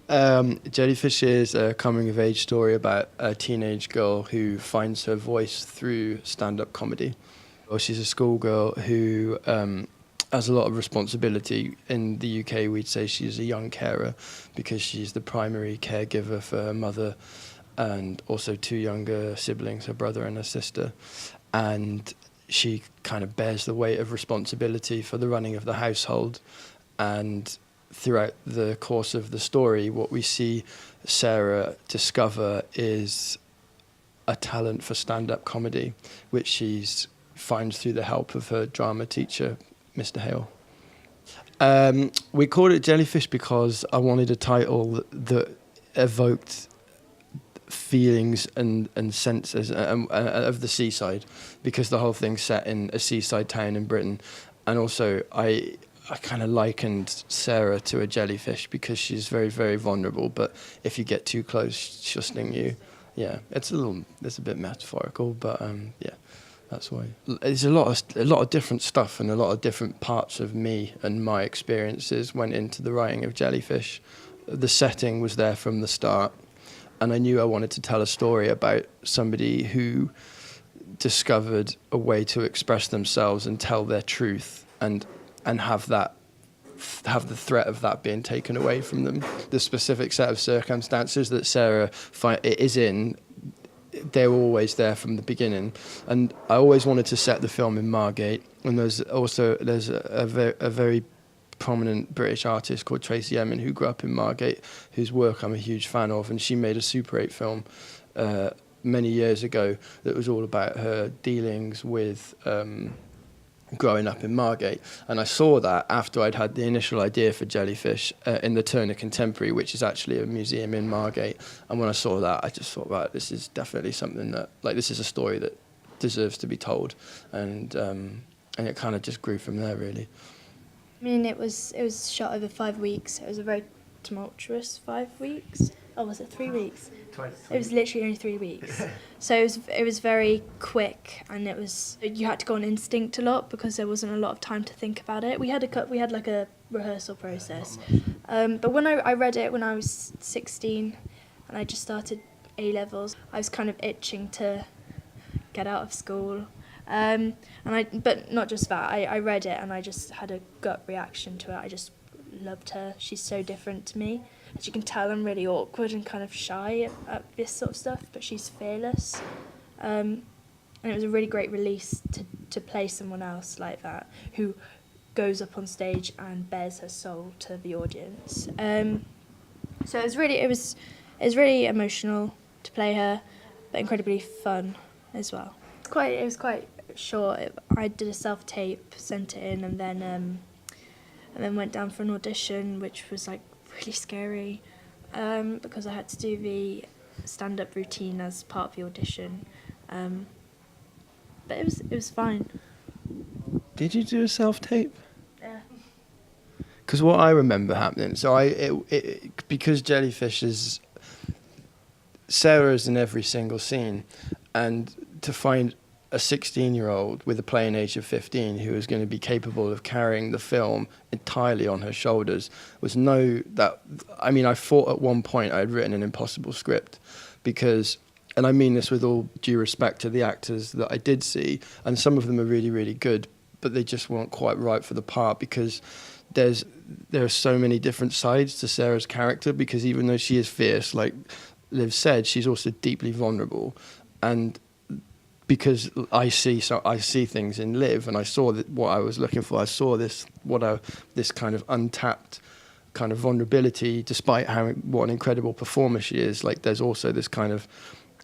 Jellyfish is a coming-of-age story about a teenage girl who finds her voice through stand-up comedy. Well, she's a schoolgirl who has a lot of responsibility. In the UK, we'd say she's a young carer because she's the primary caregiver for her mother and also two younger siblings, her brother and her sister. And she kind of bears the weight of responsibility for the running of the household. And throughout the course of the story, what we see Sarah discover is a talent for stand-up comedy, which she finds through the help of her drama teacher, Mr. Hale. We called it Jellyfish because I wanted a title that evoked feelings and senses of the seaside, because the whole thing's set in a seaside town in Britain. And also I kind of likened Sarah to a jellyfish because she's very, very vulnerable, but if you get too close, she'll sting you. Yeah, it's a bit metaphorical, but yeah, that's why. There's a lot of different stuff, and a lot of different parts of me and my experiences went into the writing of Jellyfish. The setting was there from the start, and I knew I wanted to tell a story about somebody who discovered a way to express themselves and tell their truth, and have the threat of that being taken away from them. The specific set of circumstances that Sarah is in, they were always there from the beginning. And I always wanted to set the film in Margate. And there's a very prominent British artist called Tracy Emin who grew up in Margate, whose work I'm a huge fan of, and she made a Super 8 film many years ago that was all about her dealings with growing up in Margate. And I saw that after I'd had the initial idea for Jellyfish in the Turner Contemporary, which is actually a museum in Margate. And when I saw that, I just thought, right, this is definitely something that, like, this is a story that deserves to be told. And it kind of just grew from there, really. I mean, it was shot over 5 weeks. It was a very tumultuous 5 weeks. Oh, was it 3 weeks? It was literally only 3 weeks. So it was very quick, and you had to go on instinct a lot because there wasn't a lot of time to think about it. We had like a rehearsal process. But when I read it when I was 16 and I just started A-levels, I was kind of itching to get out of school. But not just that, I read it and I just had a gut reaction to it. I just loved her. She's so different to me. As you can tell, I'm really awkward and kind of shy at this sort of stuff, but she's fearless. And it was a really great release to play someone else like that, who goes up on stage and bears her soul to the audience. So it was really emotional to play her, but incredibly fun as well. It was quite short. I did a self-tape, sent it in, and then went down for an audition, which was like really scary because I had to do the stand-up routine as part of the audition. But it was fine. Did you do a self-tape? Yeah. Because what I remember happening, so because Jellyfish is Sarah's in every single scene, and to find a 16-year-old with a playing age of 15 who was going to be capable of carrying the film entirely on her shoulders I thought at one point I had written an impossible script because, and I mean this with all due respect to the actors that I did see, and some of them are really, really good, but they just weren't quite right for the part because there are so many different sides to Sarah's character, because even though she is fierce, like Liv said, she's also deeply vulnerable. And because I see things in Liv, and I saw what I was looking for. I saw this kind of untapped kind of vulnerability, despite what an incredible performer she is. Like, there's also this kind of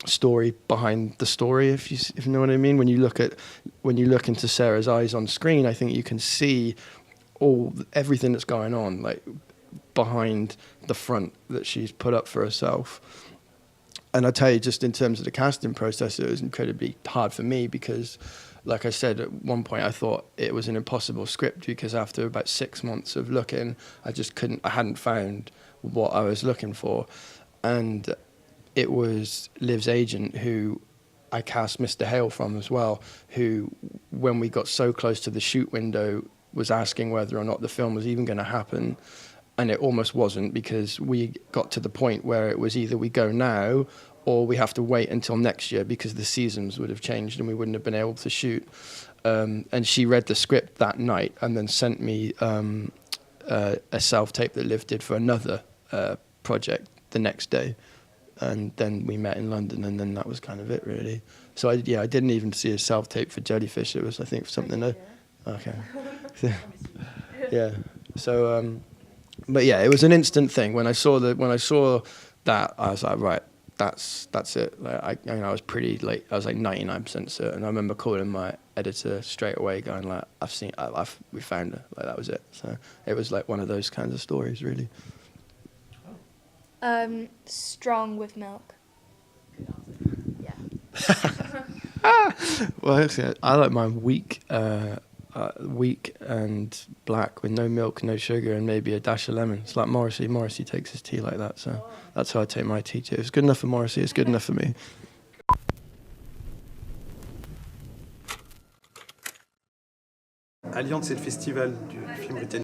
story behind the story, if you know what I mean. When you look into Sarah's eyes on screen, I think you can see everything that's going on, like behind the front that she's put up for herself. And I tell you, just in terms of the casting process, it was incredibly hard for me because, like I said, at one point I thought it was an impossible script because after about 6 months of looking, I hadn't found what I was looking for. And it was Liv's agent who I cast Mr. Hale from as well, who, when we got so close to the shoot window, was asking whether or not the film was even going to happen. and it almost wasn't, because we got to the point where it was either we go now or we have to wait until next year because the seasons would have changed and we wouldn't have been able to shoot. And she read the script that night and then sent me a self-tape that Liv did for another project the next day. And then we met in London, and then that was kind of it, really. So, I didn't even see a self-tape for Jellyfish. It was, I think, something... Okay. Yeah. So, but yeah, it was an instant thing. When I saw that, I was like, right, that's it. Like, I was pretty late. I was like 99% certain. I remember calling my editor straight away, going like, we found her. Like, that was it. So it was like one of those kinds of stories, really. Strong with milk. Yeah. Well, actually, I like mine weak and black with no milk, no sugar, and maybe a dash of lemon. It's like Morrissey. Morrissey takes his tea like that, so that's how I take my tea too. If it's good enough for Morrissey, it's good enough for me. Alliance, c'est le festival du film britannique.